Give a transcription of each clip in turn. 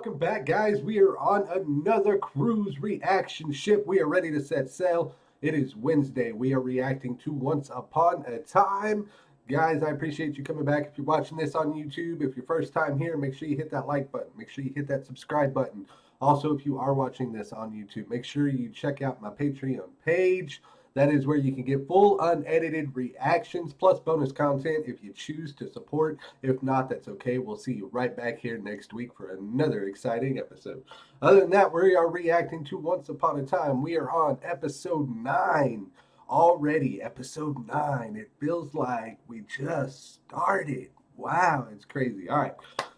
welcome back, guys. We are on another cruise reaction ship. We are ready to set sail. It is Wednesday. We are reacting to Once Upon a Time. Guys, I appreciate you coming back. If you're watching this on YouTube, if you're first time here, make sure you hit that like button. Make sure you hit that subscribe button. Also, if you are watching this on YouTube, make sure you check out my Patreon page. That is where you can get full unedited reactions plus bonus content if you choose to support. If not, that's okay. We'll see you right back here next week for another exciting episode. Other than that, we are reacting to Once Upon a Time. We are on episode 9 already. Episode 9. It feels like we just started. Wow, it's crazy. All right.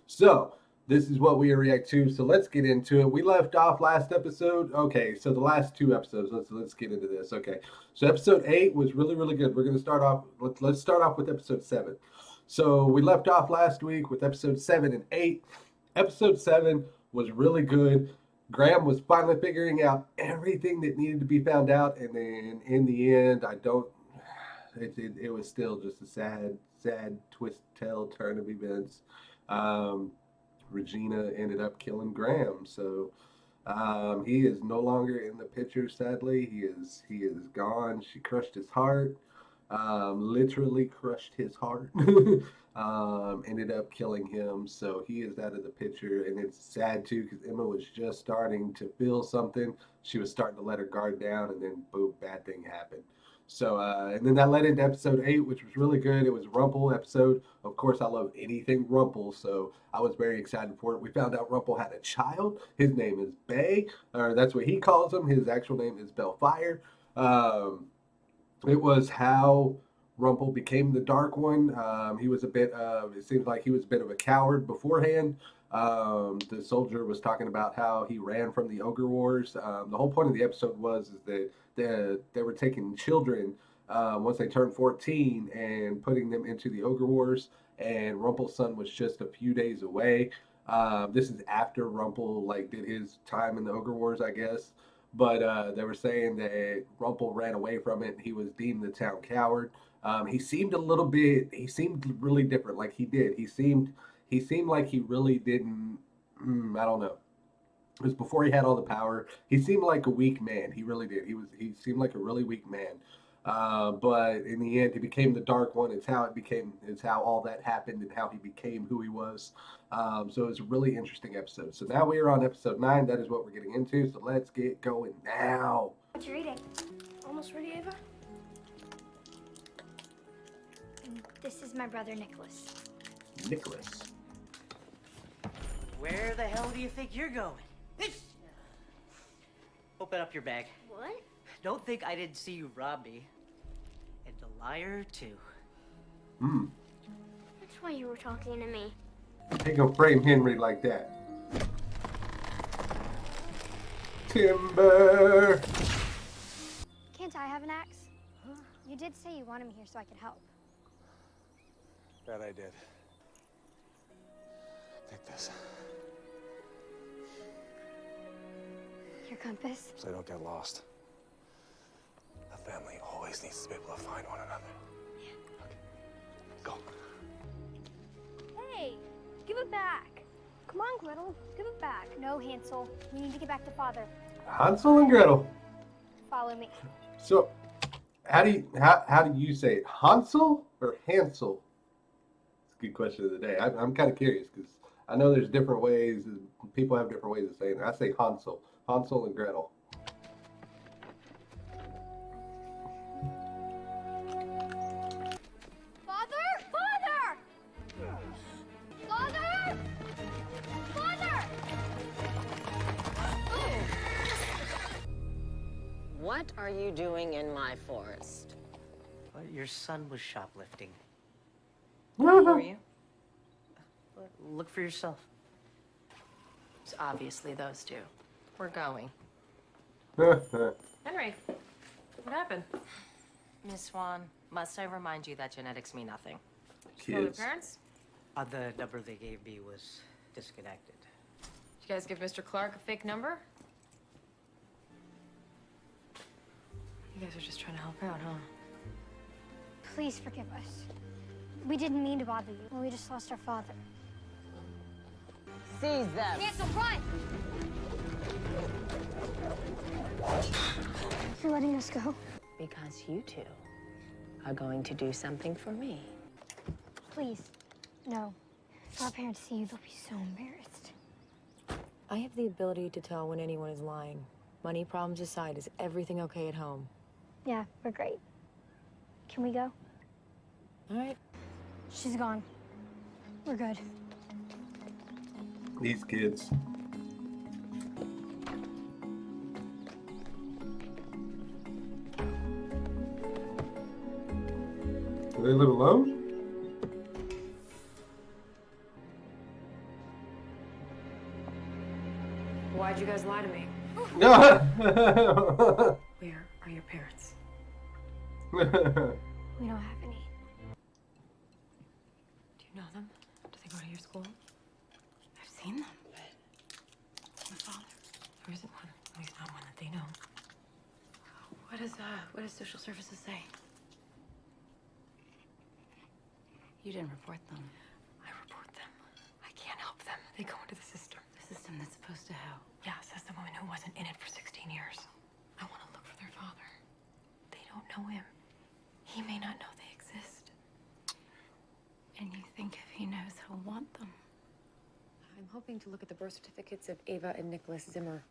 So, this is what we react to, so let's get into it. We left off last episode. Okay, so the last two episodes. Let's get into this. Okay, so episode 8 was really good. We're gonna start off. Let's start off with episode 7. So we left off last week with episode 7 and 8. Episode 7 was really good. Graham was finally figuring out everything that needed to be found out, and then in the end, I don't. It was still just a sad twist, tell, turn of events. Regina ended up killing Graham, so he is no longer in the picture. Sadly, he is gone. She crushed his heart, literally crushed his heart. Ended up killing him, so he is out of the picture, and it's sad too because Emma was just starting to feel something. She was starting to let her guard down, and then boom, bad thing happened. So, and then that led into episode 8, which was really good. It was a Rumple episode. Of course, I love anything Rumple, so I was very excited for it. We found out Rumple had a child. His name is Bay, or that's what he calls him. His actual name is Bellfire. It was how Rumple became the Dark One. He was a bit of, it seems like he was a bit of a coward beforehand. The soldier was talking about how he ran from the Ogre Wars. The whole point of the episode was is that they were taking children once they turned 14 and putting them into the Ogre Wars, and Rumple's son was just a few days away. This is after Rumple like did his time in the Ogre Wars, I guess. But they were saying that Rumple ran away from it and he was deemed the town coward. He seemed he seemed really different. Like he seemed like he really didn't, I don't know. It was before he had all the power. He seemed like a weak man. He really did. He seemed like a really weak man. But in the end, he became the Dark One. It's how it became. It's how all that happened and how he became who he was. So it was a really interesting episode. So now we are on episode 9. That is what we're getting into. So let's get going now. What you reading? Almost ready, Ava? This is my brother, Nicholas. Nicholas. Where the hell do you think you're going? Open up your bag. What? Don't think I didn't see you rob me. And a liar, too. That's why you were talking to me. Ain't gonna frame Henry like that. Timber! Can't I have an axe? You did say you wanted me here so I could help. That I did. Take this. Your compass? So I don't get lost. A family always needs to be able to find one another. Yeah. Okay. Go. Hey, give it back. Come on, Gretel, give it back. No, Hansel, we need to get back to Father. Hansel and Gretel. Follow me. So, how do you say it? Hansel or Hansel? It's a good question of the day. I'm kind of curious because I know there's different ways. People have different ways of saying it. I say Hansel. Hansel and Gretel. Father! Father! Father! Father! What are you doing in my forest? Well, your son was shoplifting. Who are you? Look for yourself. It's obviously those two. We're going. Henry, what happened? Miss Swan, must I remind you that genetics mean nothing? Still their Kids. parents? The number they gave me was disconnected. Did you guys give Mr. Clark a fake number? You guys are just trying to help out, huh? Please forgive us. We didn't mean to bother you. We just lost our father. Seize them. Hansel, run! You're letting us go? Because you two are going to do something for me. Please. No. If our parents see you, they'll be so embarrassed. I have the ability to tell when anyone is lying. Money problems aside, is everything okay at home? Yeah, we're great. Can we go? All right. She's gone. We're good. These kids. Do they live alone? Why'd you guys lie to me? No. Where are your parents? We don't have any. Do you know them? Do they go to your school? I've seen them. My father. There isn't one. At least not one that they know. What does social services say? You didn't report them. I report them. I can't help them. They go into the system. The system that's supposed to help. Yeah, says the woman who wasn't in it for 16 years. I want to look for their father. They don't know him. He may not know they exist. And you think if he knows, he'll want them. I'm hoping to look at the birth certificates of Ava and Nicholas Zimmer.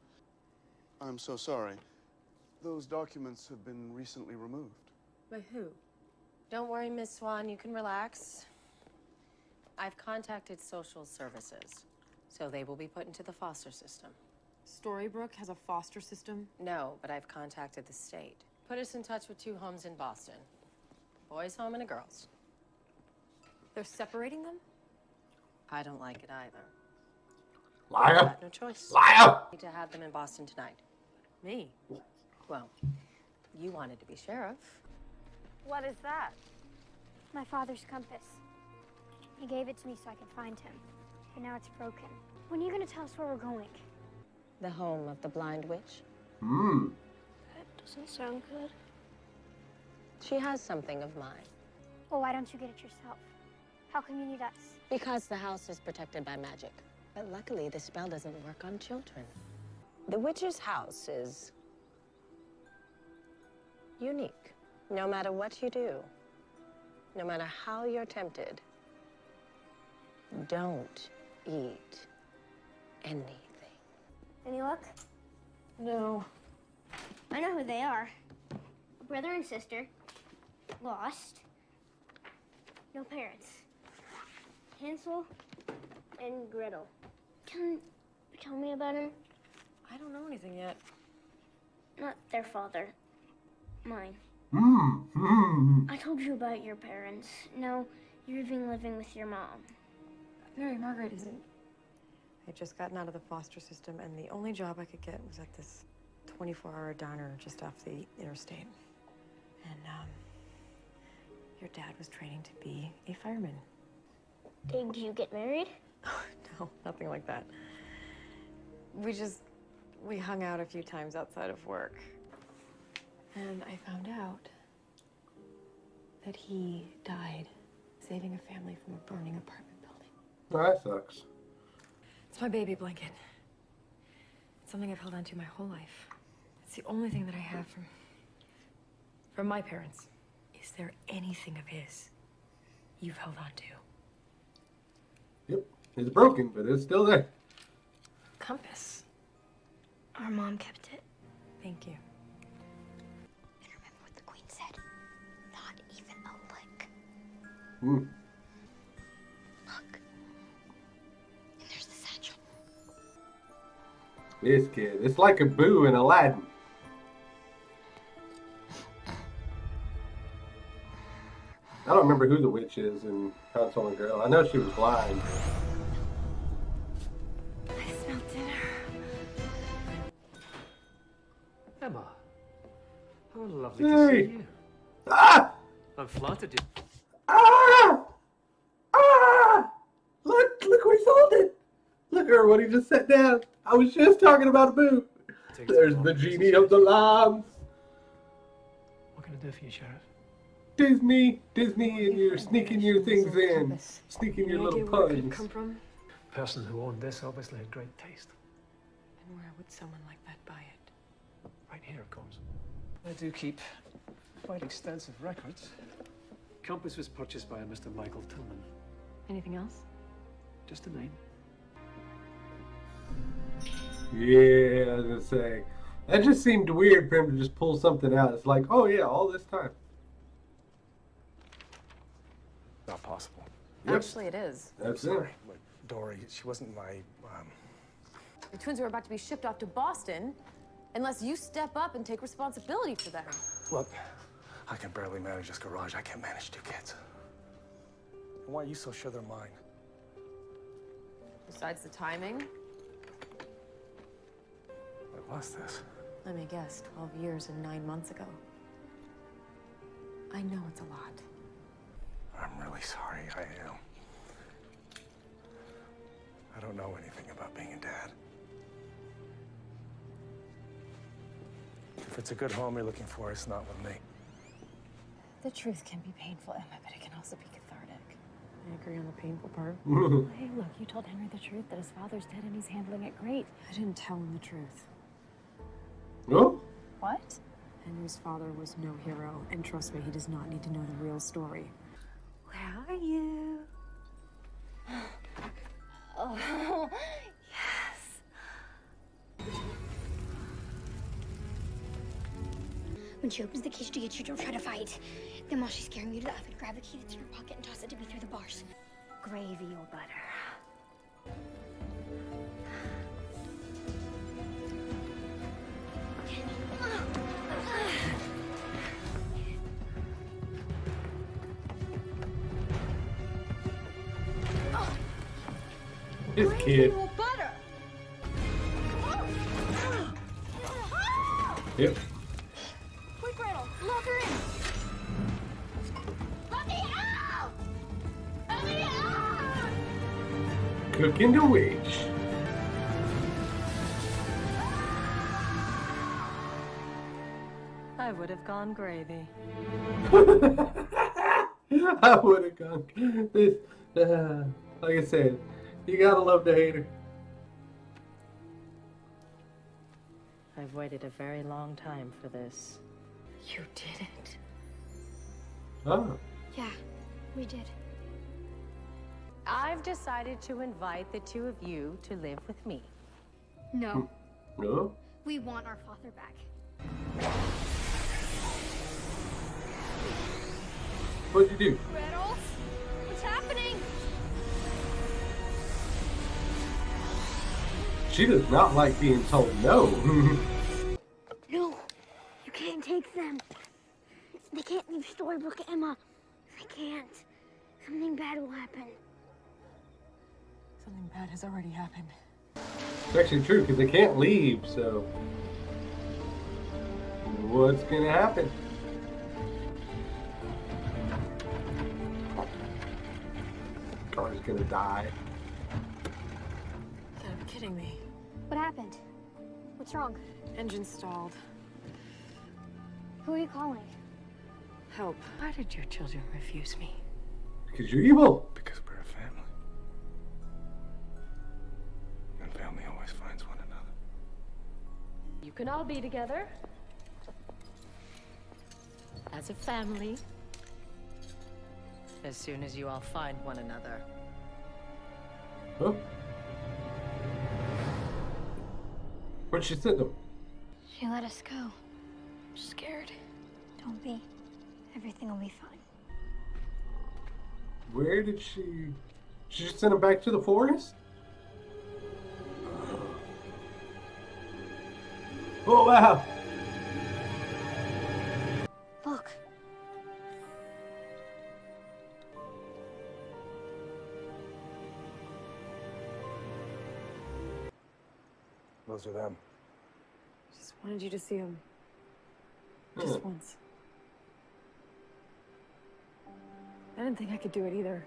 I'm so sorry. Those documents have been recently removed. By who? Don't worry, Miss Swan. You can relax. I've contacted social services, so they will be put into the foster system. Storybrooke has a foster system? No, but I've contacted the state. Put us in touch with 2 homes in Boston. Boys' home and a girls'. They're separating them? I don't like it either. Liar. Got no choice. Liar. Need to have them in Boston tonight. Me? Well, you wanted to be sheriff. What is that? My father's compass. He gave it to me so I could find him. But now it's broken. When are you gonna tell us where we're going? The home of the blind witch. Hmm. That doesn't sound good. She has something of mine. Well, why don't you get it yourself? How come you need us? Because the house is protected by magic. But luckily, the spell doesn't work on children. The witch's house is unique. No matter what you do, no matter how you're tempted, don't eat anything. Any luck? No. I know who they are. A brother and sister. Lost. No parents. Hansel and Gretel. Can you tell me about him? I don't know anything yet. Not their father. Mine. I told you about your parents. No, you're even living with your mom. Mary Margaret isn't. I'd just gotten out of the foster system, and the only job I could get was at this 24-hour diner just off the interstate. And, your dad was training to be a fireman. Did you get married? No, nothing like that. We hung out a few times outside of work. And I found out that he died saving a family from a burning apartment building. Oh, that sucks. It's my baby blanket. It's something I've held on to my whole life. It's the only thing that I have from my parents. Is there anything of his you've held on to? Yep. It's broken, but it's still there. Compass. Our mom kept it. Thank you. And remember what the queen said. Not even a lick. Hmm. Look. And there's the satchel. This kid. It's like a Boo in Aladdin. I don't remember who the witch is in Hansel and Gretel. I know she was blind. I smell dinner. Emma, how lovely to Hey. see you. Ah! I'm flattered you. Ah! Ah! Look what he's holding. Look at what he just set down. I was just talking about Boo. Takes There's a the lot, genie Mrs. of the lamp. What can I do for you, Sheriff? Disney, and you're sneaking your things in. Sneaking your Any little idea where it could puns. come from? person who owned this obviously had great taste. And where would someone like that buy it? Right here, of course. I do keep quite extensive records. Compass was purchased by a Mr. Michael Tillman. Anything else? Just a name. Yeah, I was gonna say. That just seemed weird for him to just pull something out. It's like, oh yeah, all this time. Not possible. Yep. Actually, it is. That's it. Sorry. Look, Dory, she wasn't my, The twins are about to be shipped off to Boston unless you step up and take responsibility for them. Look, I can barely manage this garage. I can't manage 2 kids. And why are you so sure they're mine? Besides the timing, What was this? let me guess, 12 years and 9 months ago. I know it's a lot. I'm really sorry. I don't know anything about being a dad. If it's a good home you're looking for, it's not with me. The truth can be painful, Emma, but it can also be cathartic. I agree on the painful part. Hey, look, you told Henry the truth that his father's dead and he's handling it great. I didn't tell him the truth. Oh, What? Henry's father was no hero, and trust me, he does not need to know the real story. Where are you? Oh, yes. When she opens the cage to get you, don't try to fight. Then while she's scaring you to death, grab a key that's in her pocket and toss it to me through the bars. Gravy or butter? his kid. Or butter. Yep. Quick, Gretel, lock her in. Let me out! Let me out! Cooking the witch. I would have gone gravy. I would have gone. This, like I said, you gotta love the hater. I've waited a very long time for this. You did it. Oh. Yeah, we did. I've decided to invite the 2 of you to live with me. No, No? we want our father back. What'd you do? Gretel, what's happening? She does not like being told no. No, you can't take them. They can't leave Storybook Emma. They can't. Something bad will happen. Something bad has already happened. It's actually true because they can't leave, so what's gonna happen? Car's gonna die. You gotta be kidding me. What happened? What's wrong? Engine stalled. Who are you calling? Help. Why did your children refuse me? Because you're evil. Because we're a family. And family always finds one another. You can all be together as a family as soon as you all find one another. Huh? Where'd she send them? She let us go. I'm scared. Don't be. Everything will be fine. Where did she... She just sent them back to the forest? Oh, wow. Look. Those are them. Just wanted you to see him. Just once. I didn't think I could do it either.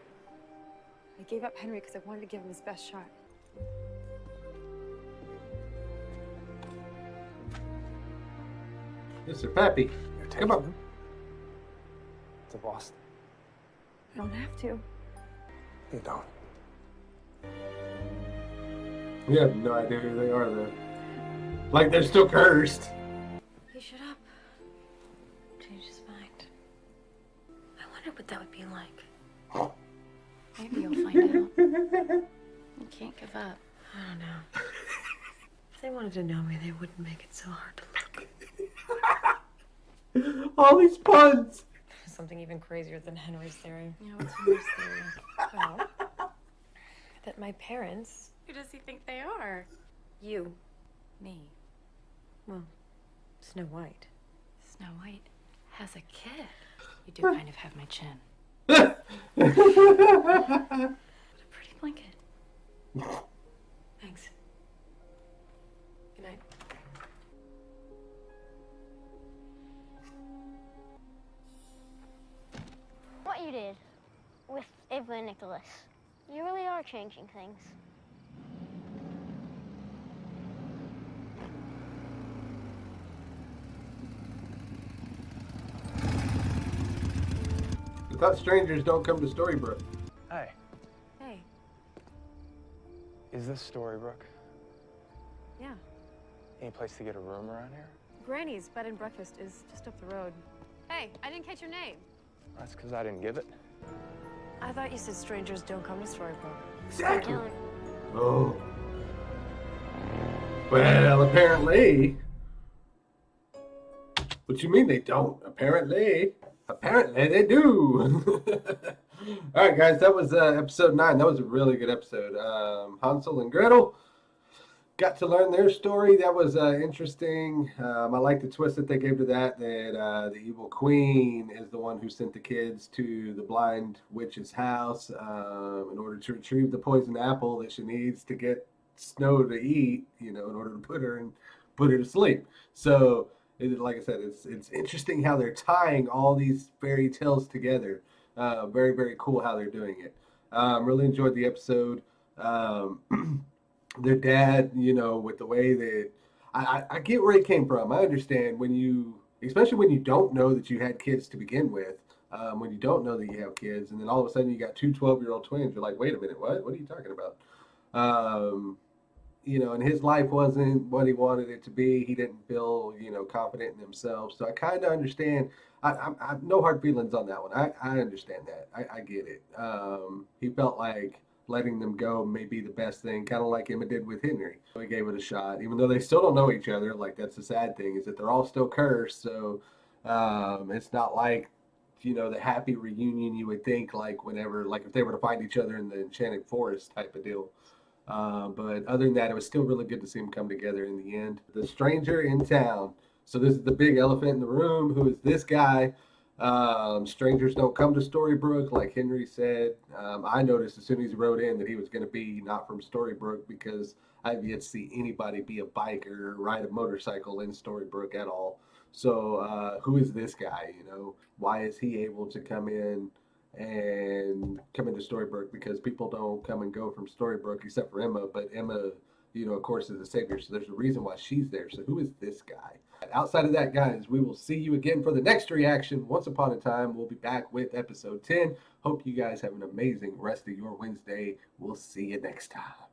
I gave up Henry because I wanted to give him his best shot. Mr. Pappy, You're come taking on. them to Boston. I don't have to. You don't. We have no idea who they are, though. Like, they're still cursed. He shut up. Changed his mind. I wonder what that would be like. Maybe you'll find out. You can't give up. I don't know. If they wanted to know me, they wouldn't make it so hard to look. All these puns. Something even crazier than Henry's theory. Yeah, what's Henry's theory? Well, that my parents, Who does he think they are? you, Me. well, Snow White. Snow White has a kid. You do kind of have my chin. What a pretty Blanket. Thanks. Good night. What you did with Ava and Nicholas, you really are changing things. I thought strangers don't come to Storybrooke. Hey, Hey, is this Storybrooke? yeah. Any place to get a room around here? Granny's bed and breakfast is just up the road. Hey, I didn't catch your name. That's because I didn't give it. I thought you said strangers don't come to Storybrooke. Exactly. Don't. Oh. Well, apparently. What you mean they don't? Apparently. Apparently they do. All right, guys, that was episode 9. That was a really good episode. Hansel and Gretel got to learn their story. That was interesting. I like the twist that they gave to that the evil queen is the one who sent the kids to the blind witch's house in order to retrieve the poison apple that she needs to get Snow to eat, in order to put her to sleep. So, like I said, it's interesting how they're tying all these fairy tales together. Very, very cool how they're doing it. Really enjoyed the episode. Their dad, with the way that I get where he came from. I understand especially when you don't know that you had kids to begin with, when you don't know that you have kids, and then all of a sudden you got two 12-year-old twins. You're like, wait a minute, what? What are you talking about? And his life wasn't what he wanted it to be. He didn't feel, confident in himself. So I kind of understand. I have no hard feelings on that one. I understand that. I get it. He felt like letting them go may be the best thing, kind of like Emma did with Henry. We gave it a shot, even though they still don't know each other. Like, that's the sad thing, is that they're all still cursed. So it's not like, the happy reunion you would think, like if they were to find each other in the Enchanted Forest type of deal. But other than that, it was still really good to see them come together in the end. The stranger in town. So this is the big elephant in the room. Who is this guy? Strangers don't come to Storybrooke, like Henry said. I noticed as soon as he wrote in that he was going to be not from Storybrooke, because I've yet to see anybody be a biker or ride a motorcycle in Storybrooke at all. So who is this guy? Why is he able to come into Storybrooke? Because people don't come and go from Storybrooke except for Emma, but Emma, of course, is a savior, so there's a reason why she's there. So who is this guy? Outside of that, guys, we will see you again for the next reaction. Once upon a time, we'll be back with episode 10. Hope you guys have an amazing rest of your Wednesday. We'll see you next time.